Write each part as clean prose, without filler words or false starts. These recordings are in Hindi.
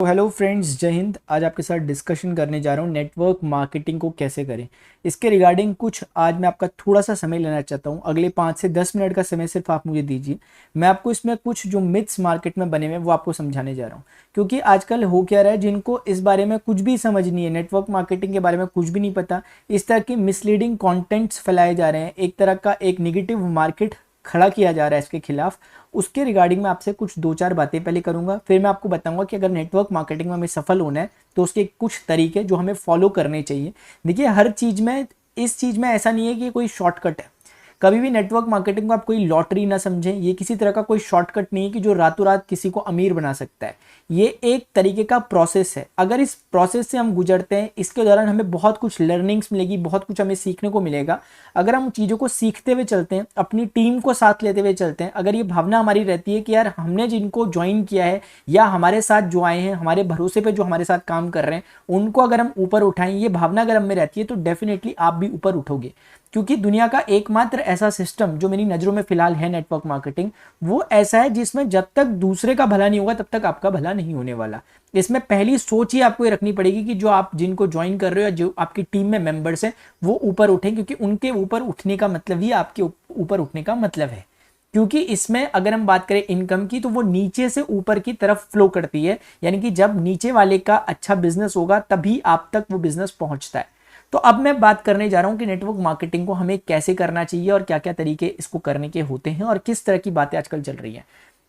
तो हेलो फ्रेंड्स, जय हिंद। आज आपके साथ डिस्कशन करने जा रहा हूँ नेटवर्क मार्केटिंग को कैसे करें। इसके रिगार्डिंग कुछ आज मैं आपका थोड़ा सा समय लेना चाहता हूँ। अगले 5 से 10 मिनट का समय सिर्फ आप मुझे दीजिए। मैं आपको इसमें कुछ जो मिथ्स मार्केट में बने हुए हैं वो आपको समझाने जा रहा हूँ। क्योंकि आजकल हो क्या रहा है, जिनको इस बारे में कुछ भी समझ नहीं है, नेटवर्क मार्केटिंग के बारे में कुछ भी नहीं पता, इस तरह की मिसलीडिंग कॉन्टेंट्स फैलाए जा रहे हैं। एक तरह का एक निगेटिव मार्केट खड़ा किया जा रहा है इसके खिलाफ। उसके रिगार्डिंग मैं आपसे कुछ दो चार बातें पहले करूंगा, फिर मैं आपको बताऊंगा कि अगर नेटवर्क मार्केटिंग में हमें सफल होना है तो उसके कुछ तरीके जो हमें फॉलो करने चाहिए। देखिए, हर चीज में, इस चीज में ऐसा नहीं है कि कोई शॉर्टकट है। कभी भी नेटवर्क मार्केटिंग को आप कोई लॉटरी ना समझें। ये किसी तरह का कोई शॉर्टकट नहीं है कि जो रातों रात किसी को अमीर बना सकता है। ये एक तरीके का प्रोसेस है। अगर इस प्रोसेस से हम गुजरते हैं, इसके दौरान हमें बहुत कुछ लर्निंग्स मिलेगी, बहुत कुछ हमें सीखने को मिलेगा। अगर हम चीज़ों को सीखते हुए चलते हैं, अपनी टीम को साथ लेते हुए चलते हैं, अगर ये भावना हमारी रहती है कि यार हमने जिनको ज्वाइन किया है या हमारे साथ जो आए हैं, हमारे भरोसे पे जो हमारे साथ काम कर रहे हैं, उनको अगर हम ऊपर उठाएं, ये भावना अगर हम में रहती है तो डेफिनेटली आप भी ऊपर उठोगे। क्योंकि दुनिया का एकमात्र ऐसा सिस्टम जो मेरी नज़रों में फिलहाल है नेटवर्क मार्केटिंग, वो ऐसा है जिसमें जब तक दूसरे का भला नहीं होगा तब तक आपका भला नहीं होने वाला। इसमें पहली सोच ही आपको ये रखनी पड़ेगी कि जो आप जिनको ज्वाइन कर रहे हो या जो आपकी टीम में मेंबर्स हैं वो ऊपर उठें, क्योंकि उनके ऊपर उठने का मतलब ही आपके ऊपर उठने का मतलब है। क्योंकि इसमें अगर हम बात करें इनकम की, तो वो नीचे से ऊपर की तरफ फ्लो करती है। यानी कि जब नीचे वाले का अच्छा बिजनेस होगा तभी आप तक वो बिजनेस पहुंचता है। तो अब मैं बात करने जा रहा हूं कि नेटवर्क मार्केटिंग को हमें कैसे करना चाहिए और क्या क्या तरीके इसको करने के होते हैं और किस तरह की बातें आजकल चल रही हैं।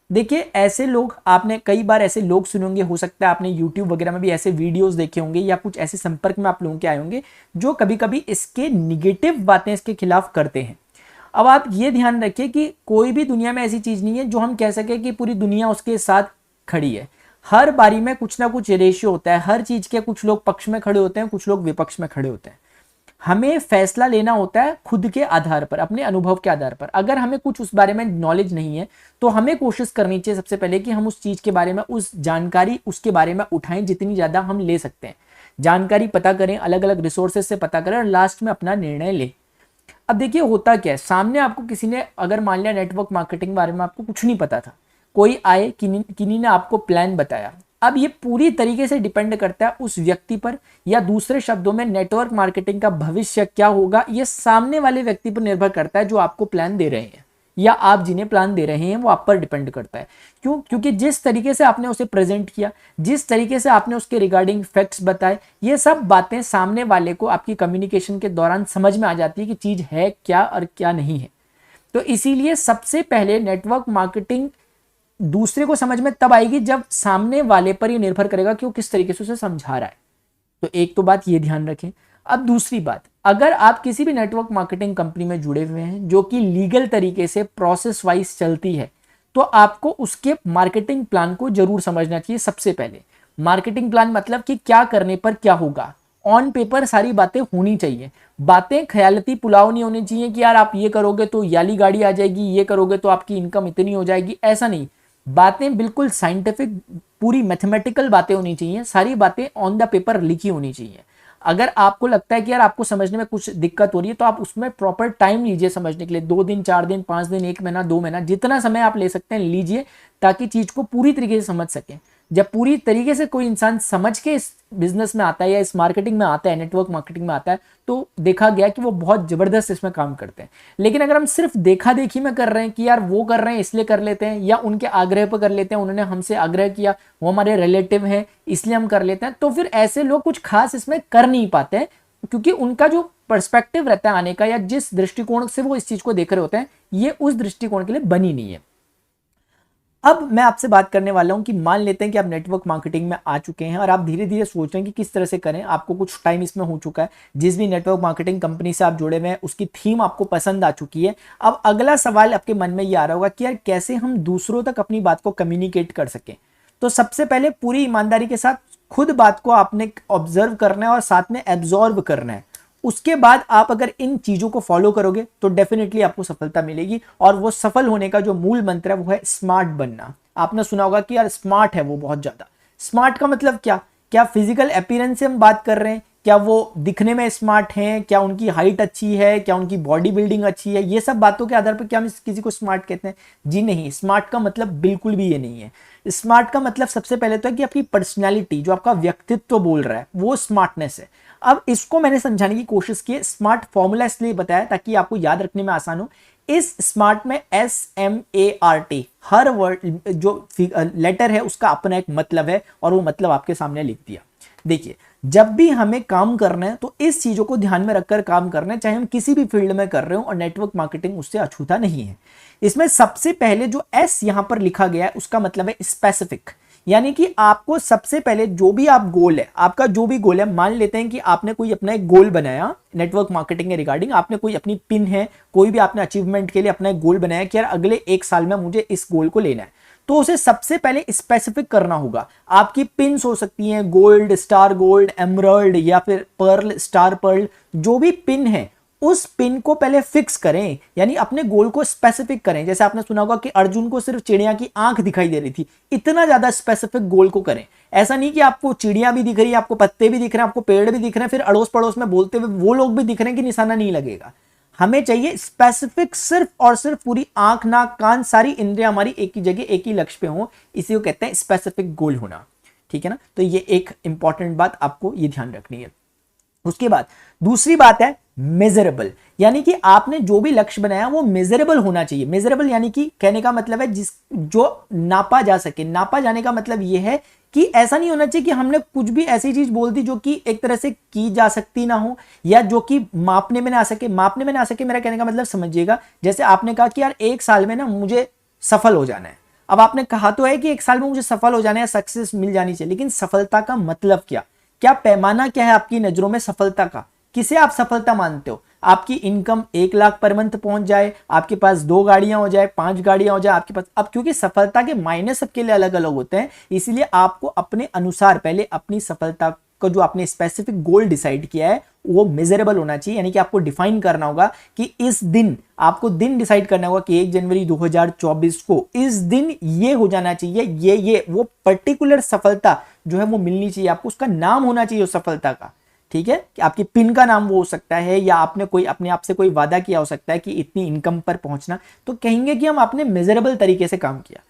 देखिए, ऐसे लोग, आपने कई बार ऐसे लोग सुने होंगे, हो सकता है आपने यूट्यूब वगैरह में भी ऐसे वीडियोस देखे होंगे या कुछ ऐसे संपर्क में आप लोगों के आए होंगे जो कभी कभी इसके निगेटिव बातें इसके खिलाफ करते हैं। अब आप ये ध्यान रखिए कि कोई भी दुनिया में ऐसी चीज नहीं है जो हम कह सके कि पूरी दुनिया उसके साथ खड़ी है। हर बारी में कुछ ना कुछ रेशियो होता है हर चीज के। कुछ लोग पक्ष में खड़े होते हैं, कुछ लोग विपक्ष में खड़े होते हैं। हमें फैसला लेना होता है खुद के आधार पर, अपने अनुभव के आधार पर। अगर हमें कुछ उस बारे में नॉलेज नहीं है तो हमें कोशिश करनी चाहिए सबसे पहले कि हम उस चीज के बारे में, उस जानकारी उसके बारे में उठाएं जितनी ज्यादा हम ले सकते हैं। जानकारी पता करें, अलग अलग रिसोर्सेज से पता करें और लास्ट में अपना निर्णय लें। अब देखिए, होता क्या है, सामने आपको किसी ने, अगर मान लिया नेटवर्क मार्केटिंग के बारे में आपको कुछ नहीं पता था, कोई आए, किन्हीं ने आपको प्लान बताया। अब ये पूरी तरीके से डिपेंड करता है उस व्यक्ति पर, या दूसरे शब्दों में नेटवर्क मार्केटिंग का भविष्य क्या होगा ये सामने वाले व्यक्ति पर निर्भर करता है जो आपको प्लान दे रहे हैं, या आप जिन्हें प्लान दे रहे हैं वो आप पर डिपेंड करता है। क्यों? क्योंकि जिस तरीके से आपने उसे प्रेजेंट किया, जिस तरीके से आपने उसके रिगार्डिंग फैक्ट्स बताए, ये सब बातें सामने वाले को आपकी कम्युनिकेशन के दौरान समझ में आ जाती है कि चीज है क्या और क्या नहीं है। तो इसीलिए सबसे पहले नेटवर्क मार्केटिंग दूसरे को समझ में तब आएगी जब सामने वाले पर ये निर्भर करेगा कि वो किस तरीके से उसे समझा रहा है। तो एक तो बात ये ध्यान रखें। अब दूसरी बात, अगर आप किसी भी नेटवर्क मार्केटिंग कंपनी में जुड़े हुए हैं जो कि लीगल तरीके से प्रोसेस वाइज चलती है, तो आपको उसके मार्केटिंग प्लान को जरूर समझना चाहिए। सबसे पहले मार्केटिंग प्लान मतलब कि क्या करने पर क्या होगा। ऑन पेपर सारी बातें होनी चाहिए। बातें ख्यालती पुलाव नहीं होनी चाहिए कि यार आप ये करोगे तो याली गाड़ी आ जाएगी, ये करोगे तो आपकी इनकम इतनी हो जाएगी, ऐसा नहीं। बातें बिल्कुल साइंटिफिक, पूरी मैथमेटिकल बातें होनी चाहिए। सारी बातें ऑन द पेपर लिखी होनी चाहिए। अगर आपको लगता है कि यार आपको समझने में कुछ दिक्कत हो रही है तो आप उसमें प्रॉपर टाइम लीजिए समझने के लिए। 2 दिन, 4 दिन, 5 दिन, 1 महीना, 2 महीना, जितना समय आप ले सकते हैं लीजिए, ताकि चीज को पूरी तरीके से समझ सकें। जब पूरी तरीके से कोई इंसान समझ के इस बिजनेस में आता है या इस मार्केटिंग में आता है, नेटवर्क मार्केटिंग में आता है, तो देखा गया कि वो बहुत जबरदस्त इसमें काम करते हैं। लेकिन अगर हम सिर्फ देखा देखी में कर रहे हैं कि यार वो कर रहे हैं इसलिए कर लेते हैं, या उनके आग्रह पर कर लेते हैं, उन्होंने हमसे आग्रह किया, वो हमारे रिलेटिव हैं इसलिए हम कर लेते हैं, तो फिर ऐसे लोग कुछ खास इसमें कर नहीं पाते हैं। क्योंकि उनका जो पर्सपेक्टिव रहता है आने का, या जिस दृष्टिकोण से वो इस चीज को देख रहे होते हैं, ये उस दृष्टिकोण के लिए बनी नहीं है। अब मैं आपसे बात करने वाला हूं कि मान लेते हैं कि आप नेटवर्क मार्केटिंग में आ चुके हैं और आप धीरे धीरे सोच रहे हैं कि किस तरह से करें। आपको कुछ टाइम इसमें हो चुका है, जिस भी नेटवर्क मार्केटिंग कंपनी से आप जुड़े हुए हैं उसकी थीम आपको पसंद आ चुकी है। अब अगला सवाल आपके मन में ये आ रहा होगा कि यार कैसे हम दूसरों तक अपनी बात को कम्युनिकेट कर सकें। तो सबसे पहले पूरी ईमानदारी के साथ खुद बात को आपने ऑब्जर्व करना है और साथ में एब्जॉर्व करना है। उसके बाद आप अगर इन चीजों को फॉलो करोगे तो डेफिनेटली आपको सफलता मिलेगी। और वो सफल होने का जो मूल मंत्र है वो है स्मार्ट बनना। आपने सुना होगा कि यार स्मार्ट है वो बहुत ज्यादा। स्मार्ट का मतलब क्या? क्या फिजिकल अपीयरेंस से हम बात कर रहे हैं, क्या वो दिखने में स्मार्ट हैं, क्या उनकी हाइट अच्छी है, क्या उनकी बॉडी बिल्डिंग अच्छी है, ये सब बातों के आधार पर क्या हम किसी को स्मार्ट कहते हैं? जी नहीं, स्मार्ट का मतलब बिल्कुल भी ये नहीं है। स्मार्ट का मतलब सबसे पहले तो है कि आपकी पर्सनैलिटी, जो आपका व्यक्तित्व बोल रहा है, वो स्मार्टनेस है। अब इसको मैंने समझाने की कोशिश की है, स्मार्ट फॉर्मूला इसलिए बताया ताकि आपको याद रखने में आसान हो। इस स्मार्ट में SMART, हर वर्ड जो लेटर है उसका अपना एक मतलब है, और वो मतलब आपके सामने लिख दिया। देखिए, जब भी हमें काम करना है तो इस चीजों को ध्यान में रखकर काम करना है, चाहे हम किसी भी फील्ड में कर रहे हो, और नेटवर्क मार्केटिंग उससे अछूता नहीं है। इसमें सबसे पहले जो S यहां पर लिखा गया है उसका मतलब है स्पेसिफिक, यानी कि आपको सबसे पहले जो भी आप गोल है, आपका जो भी गोल है, मान लेते हैं कि आपने कोई अपना एक गोल बनाया नेटवर्क मार्केटिंग के रिगार्डिंग, आपने कोई अपनी पिन है, कोई भी आपने अचीवमेंट के लिए अपना एक गोल बनाया कि यार अगले 1 साल में मुझे इस गोल को लेना है, तो उसे सबसे पहले स्पेसिफिक करना होगा। आपकी पिन्स हो सकती हैं गोल्ड, स्टार गोल्ड, एमरल्ड, या फिर पर्ल, स्टार पर्ल, जो भी पिन है उस पिन को पहले फिक्स करें, यानी अपने गोल को स्पेसिफिक करें। जैसे आपने सुना होगा कि अर्जुन को सिर्फ चिड़िया की आंख दिखाई दे रही थी, इतना ज्यादा स्पेसिफिक गोल को करें। ऐसा नहीं कि आपको चिड़िया भी दिख रही है, आपको पत्ते भी दिख रहे हैं, आपको पेड़ भी दिख रहे हैं, फिर अड़ोस पड़ोस में बोलते हुए वो लोग भी दिख रहे हैं कि निशाना नहीं लगेगा। हमें चाहिए स्पेसिफिक, सिर्फ और सिर्फ पूरी आंख, नाक, कान, सारी इंद्रियां हमारी एक ही जगह, एक ही लक्ष्य पे हो, इसी को कहते हैं स्पेसिफिक गोल होना। ठीक है ना? तो ये एक इंपॉर्टेंट बात आपको ये ध्यान रखनी है। उसके बाद दूसरी बात है मेजरेबल, यानी कि आपने जो भी लक्ष्य बनाया वो मेजरेबल होना चाहिए। मेजरेबल यानी कि कहने का मतलब है जो नापा जा सके। नापा जाने का मतलब यह है कि ऐसा नहीं होना चाहिए कि हमने कुछ भी ऐसी चीज बोल दी जो कि एक तरह से की जा सकती ना हो, या जो कि मापने में ना आ सके। मापने में ना आ सके मेरा कहने का मतलब समझिएगा, जैसे आपने कहा कि यार 1 साल में ना मुझे सफल हो जाना है। अब आपने कहा तो है कि 1 साल में मुझे सफल हो जाना है, सक्सेस मिल जानी चाहिए, लेकिन सफलता का मतलब क्या? क्या पैमाना क्या है आपकी नजरों में सफलता का? किसे आप सफलता मानते हो? आपकी इनकम 1 लाख पर मंथ पहुंच जाए, आपके पास 2 गाड़ियां हो जाए, 5 गाड़ियां हो जाए आपके पास। अब क्योंकि सफलता के मायने सबके लिए अलग अलग होते हैं, इसलिए आपको अपने अनुसार पहले अपनी सफलता को, जो आपने स्पेसिफिक गोल डिसाइड किया है, वो मेजरेबल होना चाहिए। यानी कि आपको डिफाइन करना होगा कि इस दिन, आपको दिन डिसाइड करना होगा कि 1 जनवरी 2024 को इस दिन ये हो जाना चाहिए, ये वो पर्टिकुलर सफलता जो है वो मिलनी चाहिए आपको। उसका नाम होना चाहिए उस सफलता का। ठीक है, कि आपकी पिन का नाम वो हो सकता है, या आपने कोई अपने आप से कोई वादा किया हो सकता है कि इतनी इनकम पर पहुंचना, तो कहेंगे कि हम आपने मेजरेबल तरीके से काम किया।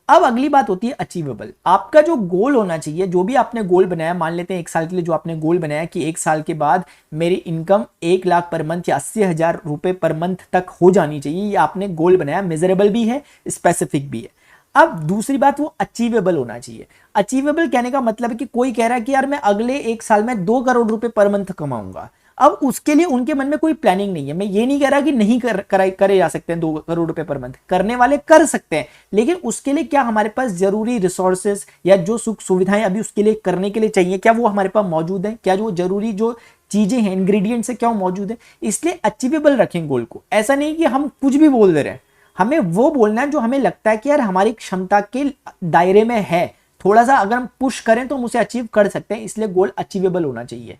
अब अगली बात होती है अचीवेबल। आपका जो गोल होना चाहिए, जो भी आपने गोल बनाया, मान लेते हैं 1 साल के लिए जो आपने गोल बनाया कि 1 साल के बाद मेरी इनकम 1 लाख पर मंथ या 80,000 रुपए पर मंथ तक हो जानी चाहिए, ये आपने गोल बनाया, मेजरेबल भी है, स्पेसिफिक भी है। अब दूसरी बात, वो अचीवेबल होना चाहिए। अचीवेबल कहने का मतलब है कि कोई कह रहा है कि यार मैं अगले 1 साल में 2 करोड़ रुपए पर मंथ कमाऊंगा। अब उसके लिए उनके मन में कोई प्लानिंग नहीं है। मैं ये नहीं कह रहा कि नहीं करे जा सकते हैं 2 करोड़ रुपए पर मंथ, करने वाले कर सकते हैं, लेकिन उसके लिए क्या हमारे पास जरूरी रिसोर्सेस या जो सुख सुविधाएं अभी उसके लिए करने के लिए चाहिए, क्या वो हमारे पास मौजूद है? क्या जो जरूरी जो चीजें हैं, इंग्रेडिएंट्स है, क्या वो मौजूद है? इसलिए अचीवेबल रखें गोल को। ऐसा नहीं कि हम कुछ भी बोल दे रहे हैं, हमें वो बोलना है जो हमें लगता है कि यार हमारी क्षमता के दायरे में है, थोड़ा सा अगर हम पुश करें तो हम उसे अचीव कर सकते हैं, इसलिए गोल अचीवेबल होना चाहिए।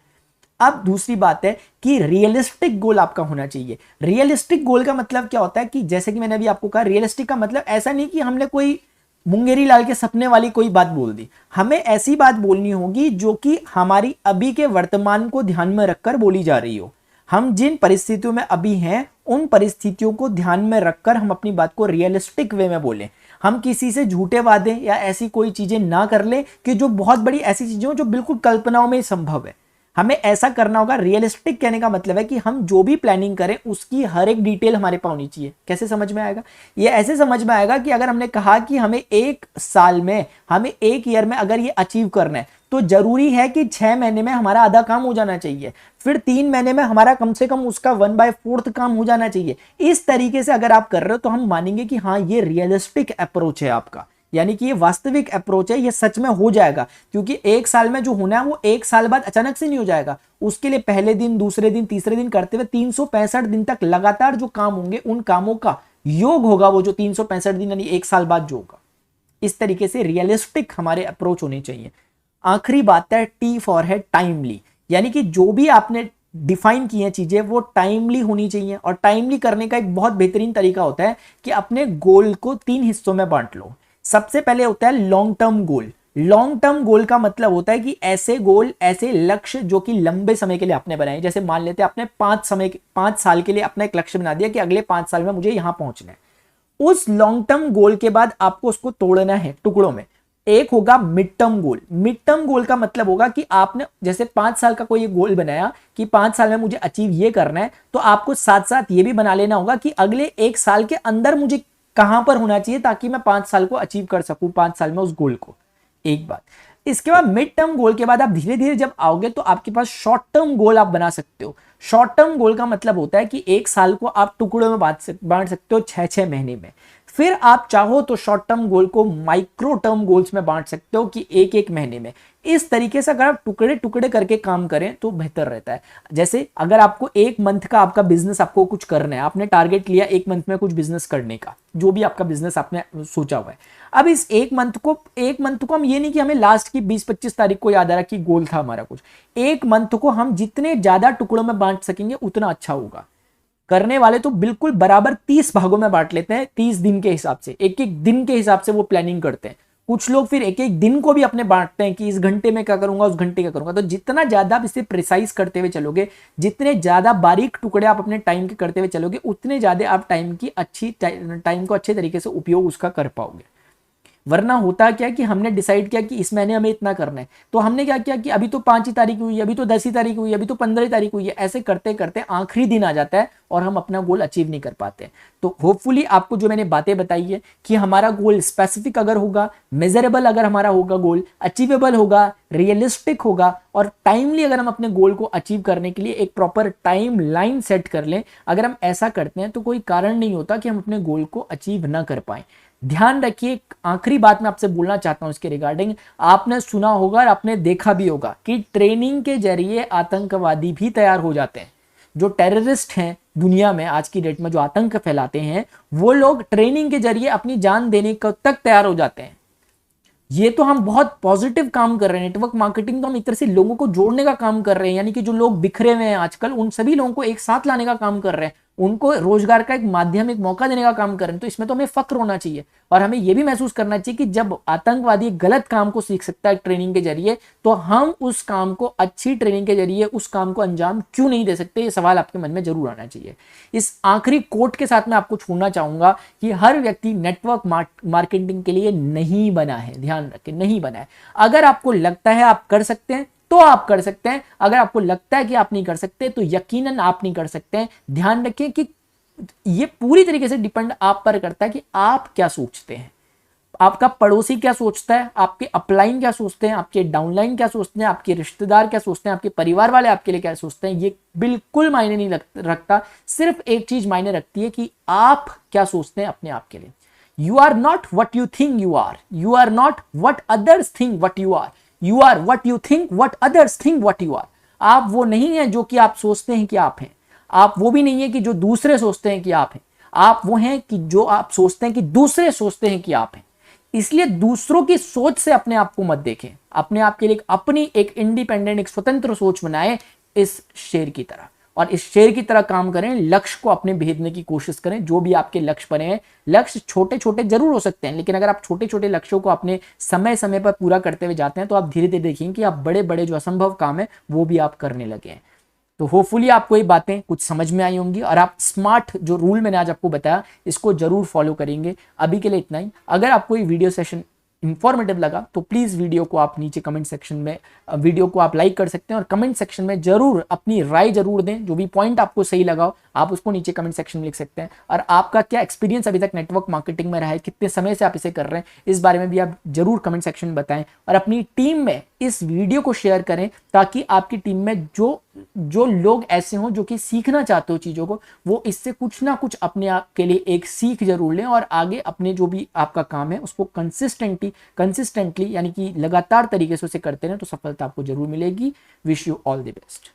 अब दूसरी बात है कि रियलिस्टिक गोल आपका होना चाहिए। रियलिस्टिक गोल का मतलब क्या होता है कि जैसे कि मैंने अभी आपको कहा, रियलिस्टिक का मतलब ऐसा नहीं कि हमने कोई मुंगेरी लाल के सपने वाली कोई बात बोल दी। हमें ऐसी बात बोलनी होगी जो कि हमारी अभी के वर्तमान को ध्यान में रखकर बोली जा रही हो। हम जिन परिस्थितियों में अभी हैं, उन परिस्थितियों को ध्यान में रखकर हम अपनी बात को रियलिस्टिक वे में बोलें। हम किसी से झूठे वादे या ऐसी कोई चीजें ना कर ले कि जो बहुत बड़ी ऐसी चीजें हो जो बिल्कुल कल्पनाओं में ही संभव है। हमें ऐसा करना होगा। रियलिस्टिक कहने का मतलब है कि हम जो भी प्लानिंग करें उसकी हर एक डिटेल हमारे पास होनी चाहिए। कैसे समझ में आएगा? ये ऐसे समझ में आएगा कि अगर हमने कहा कि हमें 1 साल में, हमें 1 ईयर में अगर ये अचीव करना है, तो जरूरी है कि 6 महीने में हमारा आधा काम हो जाना चाहिए, फिर 3 महीने में हमारा कम से कम उसका 1/4 काम हो जाना चाहिए। इस तरीके से अगर आप कर रहे हो तो हम मानेंगे कि हाँ, ये रियलिस्टिक अप्रोच है आपका, यानी कि ये वास्तविक अप्रोच है, ये सच में हो जाएगा। क्योंकि 1 साल में जो होना है वो 1 साल बाद अचानक से नहीं हो जाएगा। उसके लिए पहले दिन, दूसरे दिन, तीसरे दिन करते हुए 365 दिन तक लगातार जो काम होंगे, उन कामों का योग होगा वो जो 365 दिन यानी 1 साल बाद जो होगा। इस तरीके से रियलिस्टिक हमारे अप्रोच होने चाहिए। आखिरी बात है टी फॉर है टाइमली, यानी कि जो भी आपने डिफाइन की है चीजें वो टाइमली होनी चाहिए। और टाइमली करने का एक बहुत बेहतरीन तरीका होता है कि अपने गोल को 3 हिस्सों में बांट लो। सबसे पहले होता है long term goal. Long term goal का मतलब होता है कि ऐसे गोल, ऐसे लक्ष्य जो कि लंबे समय के लिए आपने बनाए। जैसे मान लेते हैं आपने 5 साल के लिए अपना एक लक्ष्य बना दिया कि अगले 5 साल में मुझे यहां पहुंचना है। उस लॉन्ग टर्म गोल के बाद आपको उसको तोड़ना है टुकड़ों में। एक होगा mid term goal. Mid term goal का मतलब होगा कि आपने जैसे 5 साल का कोई गोल बनाया कि 5 साल में मुझे अचीव ये करना है, तो आपको साथ साथ ये भी बना लेना होगा कि अगले 1 साल के अंदर मुझे कहां पर होना चाहिए ताकि मैं 5 साल को अचीव कर सकूं, 5 साल में उस गोल को। एक बात। इसके बाद मिड टर्म गोल के बाद आप धीरे धीरे जब आओगे तो आपके पास शॉर्ट टर्म गोल आप बना सकते हो। शॉर्ट टर्म गोल का मतलब होता है कि 1 साल को आप टुकड़ों में बांट सकते हो 6-6 महीने में। फिर आप चाहो तो शॉर्ट टर्म गोल को माइक्रो टर्म गोल्स में बांट सकते हो कि 1-1 महीने में। इस तरीके से अगर आप टुकड़े टुकड़े करके काम करें तो बेहतर रहता है। जैसे अगर आपको 1 मंथ का आपका बिजनेस आपको कुछ करना है, आपने टारगेट लिया 1 मंथ में कुछ बिजनेस करने का, जो भी आपका बिजनेस आपने सोचा हुआ है। अब इस 1 मंथ को हम ये नहीं कि हमें लास्ट की 20-25 तारीख को याद आ रहा कि गोल था हमारा कुछ। 1 मंथ को हम जितने ज्यादा टुकड़ों में बांट सकेंगे उतना अच्छा होगा। करने वाले तो बिल्कुल बराबर 30 भागों में बांट लेते हैं, 30 दिन के हिसाब से, एक एक दिन के हिसाब से वो प्लानिंग करते हैं। कुछ लोग फिर एक एक दिन को भी अपने बांटते हैं कि इस घंटे में क्या करूंगा, उस घंटे क्या करूंगा। तो जितना ज्यादा आप इसे प्रिसाइज करते हुए चलोगे, जितने ज्यादा बारीक टुकड़े आप अपने टाइम के करते हुए चलोगे, उतने ज्यादा आप टाइम को अच्छे तरीके से उपयोग उसका कर पाओगे। वरना होता क्या कि हमने डिसाइड किया कि इस महीने हमें इतना करना है, तो हमने क्या किया कि अभी तो 5 ही तारीख हुई है, अभी तो 10 ही तारीख हुई है, अभी तो 15 तारीख हुई है। ऐसे करते करते आखिरी दिन आ जाता है और हम अपना गोल अचीव नहीं कर पाते। तो होपफुली आपको जो मैंने बातें बताई है कि हमारा गोल स्पेसिफिक अगर होगा, मेजरेबल अगर हमारा होगा गोल, अचीवेबल होगा, रियलिस्टिक होगा और टाइमली अगर हम अपने गोल को अचीव करने के लिए एक प्रॉपर टाइम लाइन सेट कर लें, अगर हम ऐसा करते हैं तो कोई कारण नहीं होता कि हम अपने गोल को अचीव ना कर पाए। ध्यान रखिए, आखिरी बात मैं आपसे बोलना चाहता हूं इसके रिगार्डिंग। आपने सुना होगा और आपने देखा भी होगा कि ट्रेनिंग के जरिए आतंकवादी भी तैयार हो जाते हैं। जो टेररिस्ट हैं दुनिया में आज की डेट में, जो आतंक फैलाते हैं, वो लोग ट्रेनिंग के जरिए अपनी जान देने तक तैयार हो जाते हैं। ये तो हम बहुत पॉजिटिव काम कर रहे हैं। नेटवर्क मार्केटिंग तो हम एक तरह से लोगों को जोड़ने का काम कर रहे हैं, यानी कि जो लोग बिखरे हुए हैं आजकल, उन सभी लोगों को एक साथ लाने का काम कर रहे हैं, उनको रोजगार का एक माध्यम, एक मौका देने का काम कर रहे हैं। तो इसमें तो हमें फक्र होना चाहिए और हमें यह भी महसूस करना चाहिए कि जब आतंकवादी गलत काम को सीख सकता है ट्रेनिंग के जरिए, तो हम उस काम को अच्छी ट्रेनिंग के जरिए उस काम को अंजाम क्यों नहीं दे सकते। ये सवाल आपके मन में जरूर आना चाहिए। इस आखिरी कोट के साथ मैं आपको छोड़ना चाहूंगा कि हर व्यक्ति नेटवर्क मार्केटिंग के लिए नहीं बना है। ध्यान रखें, नहीं बना है। अगर आपको लगता है आप कर सकते हैं तो आप कर सकते हैं, अगर आपको लगता है कि आप नहीं कर सकते तो यकीनन आप नहीं कर सकते हैं। ध्यान रखें कि ये पूरी तरीके से डिपेंड आप पर करता है कि आप क्या सोचते हैं। आपका पड़ोसी क्या सोचता है, आपके अपलाइन क्या सोचते हैं, आपके डाउनलाइन क्या सोचते हैं, आपके रिश्तेदार क्या सोचते हैं, आपके परिवार वाले आपके लिए क्या सोचते हैं, ये बिल्कुल मायने नहीं रखता। सिर्फ एक चीज मायने रखती है कि आप क्या सोचते हैं अपने आप के लिए। You are not what you think you are, you are not what others think what you are, you are what you think what others think what you are. आप वो नहीं है जो कि आप सोचते हैं कि आप हैं, आप वो भी नहीं है कि जो दूसरे सोचते हैं कि आप हैं, आप वो हैं कि जो आप सोचते हैं कि दूसरे सोचते हैं कि आप हैं। इसलिए दूसरों की सोच से अपने आप को मत देखें, अपने आप के लिए अपनी एक इंडिपेंडेंट, एक स्वतंत्र सोच बनाएं इस शेर की तरह, और इस शेर की तरह काम करें। लक्ष्य को अपने भेदने की कोशिश करें। जो भी आपके लक्ष्य बने हैं, लक्ष्य छोटे छोटे जरूर हो सकते हैं, लेकिन अगर आप छोटे छोटे लक्ष्यों को अपने समय समय पर पूरा करते हुए जाते हैं तो आप धीरे धीरे देखेंगे कि आप बड़े बड़े जो असंभव काम है वो भी आप करने लगे हैं। तो होपफुली आपको ये बातें कुछ समझ में आई होंगी और आप स्मार्ट जो रूल मैंने आज आपको बताया इसको जरूर फॉलो करेंगे। अभी के लिए इतना ही। अगर आपको ये वीडियो सेशन इंफॉर्मेटिव लगा तो प्लीज वीडियो को आप नीचे कमेंट सेक्शन में वीडियो को आप लाइक कर सकते हैं और कमेंट सेक्शन में जरूर अपनी राय जरूर दें। जो भी पॉइंट आपको सही लगा हो आप उसको नीचे कमेंट सेक्शन में लिख सकते हैं। और आपका क्या एक्सपीरियंस अभी तक नेटवर्क मार्केटिंग में रहा है, कितने समय से आप इसे कर रहे हैं, इस बारे में भी आप जरूर कमेंट सेक्शन में बताएं। और अपनी टीम में इस वीडियो को शेयर करें ताकि आपकी टीम में जो लोग ऐसे हों जो कि सीखना चाहते हो चीज़ों को, वो इससे कुछ ना कुछ अपने आप के लिए एक सीख जरूर लें और आगे अपने जो भी आपका काम है उसको कंसिस्टेंटली यानी कि लगातार तरीके से उसे करते रहें तो सफलता आपको जरूर मिलेगी। Wish you all the best.